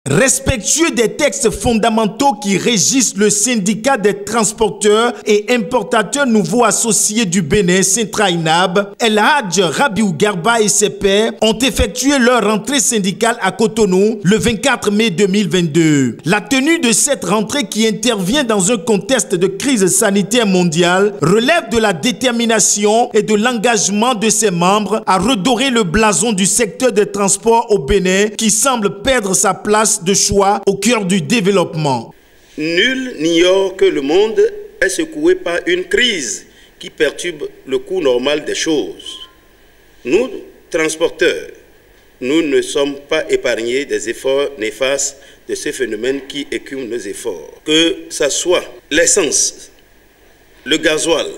Respectueux des textes fondamentaux qui régissent le syndicat des transporteurs et importateurs nouveaux associés du Bénin, Sintra-INAB, El Hadj Rabiou Garba et ses pairs ont effectué leur rentrée syndicale à Cotonou le 24 mai 2022. La tenue de cette rentrée qui intervient dans un contexte de crise sanitaire mondiale relève de la détermination et de l'engagement de ses membres à redorer le blason du secteur des transports au Bénin qui semble perdre sa place de choix au cœur du développement. Nul n'ignore que le monde est secoué par une crise qui perturbe le cours normal des choses. Nous, transporteurs, nous ne sommes pas épargnés des efforts néfastes de ces phénomènes qui écument nos efforts. Que ce soit l'essence, le gasoil,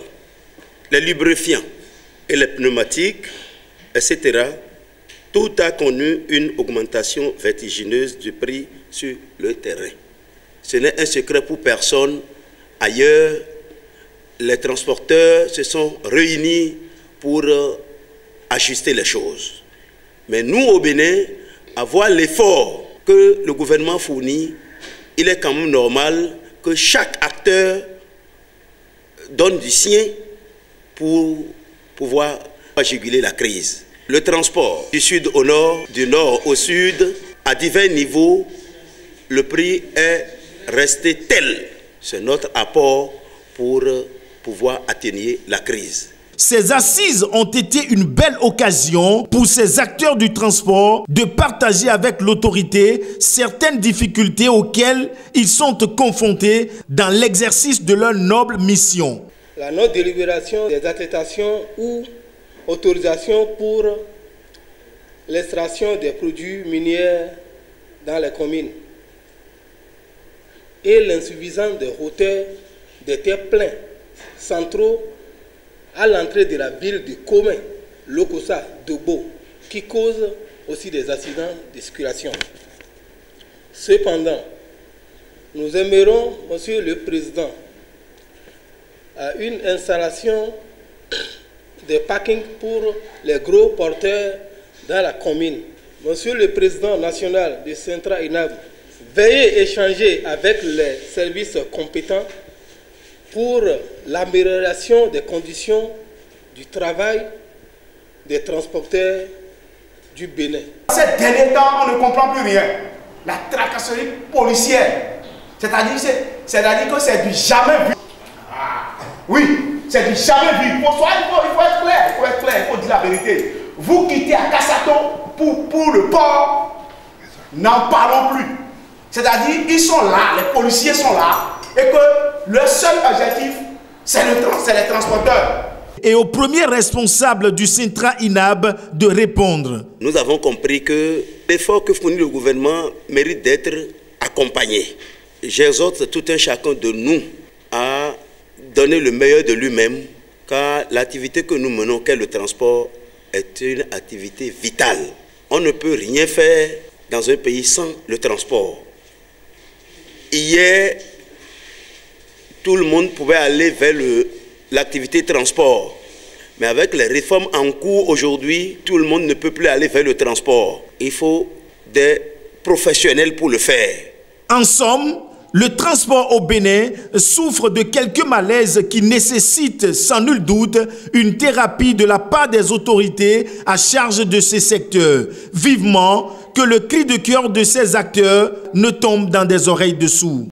les lubrifiants et les pneumatiques, etc., tout a connu une augmentation vertigineuse du prix sur le terrain. Ce n'est un secret pour personne. Ailleurs, les transporteurs se sont réunis pour ajuster les choses. Mais nous, au Bénin, à voir l'effort que le gouvernement fournit, il est quand même normal que chaque acteur donne du sien pour pouvoir juguler la crise. Le transport du sud au nord, du nord au sud, à divers niveaux, le prix est resté tel. C'est notre apport pour pouvoir atténuer la crise. Ces assises ont été une belle occasion pour ces acteurs du transport de partager avec l'autorité certaines difficultés auxquelles ils sont confrontés dans l'exercice de leur noble mission. La non-délibération des attestations ou autorisation pour l'extraction des produits miniers dans les communes et l'insuffisance des hauteurs des terres pleins centraux à l'entrée de la ville de Comé, Lokossa, Dobo, qui cause aussi des accidents de circulation. Cependant, nous aimerons, Monsieur le Président, à une installation des parkings pour les gros porteurs dans la commune. Monsieur le Président national de Sintra-INAB, veuillez échanger avec les services compétents pour l'amélioration des conditions du travail des transporteurs du Bénin. Ces derniers temps, on ne comprend plus rien. La tracasserie policière, c'est-à-dire que c'est du jamais vu. Oui, c'est du jamais vu. Il faut être clair, il faut dire la vérité. Vous quittez à Kassato pour le port, n'en parlons plus. C'est-à-dire ils sont là, les policiers sont là, et que le seul objectif, c'est les transporteurs. Et au premier responsable du Sintra-INAB de répondre. Nous avons compris que l'effort que fournit le gouvernement mérite d'être accompagné. J'exhorte tout un chacun de nous à donner le meilleur de lui-même, car l'activité que nous menons, qu'est le transport, est une activité vitale. On ne peut rien faire dans un pays sans le transport. Hier, tout le monde pouvait aller vers l'activité transport. Mais avec les réformes en cours aujourd'hui, tout le monde ne peut plus aller vers le transport. Il faut des professionnels pour le faire. En somme, le transport au Bénin souffre de quelques malaises qui nécessitent sans nul doute une thérapie de la part des autorités à charge de ces secteurs. Vivement que le cri de cœur de ces acteurs ne tombe dans des oreilles de sourds.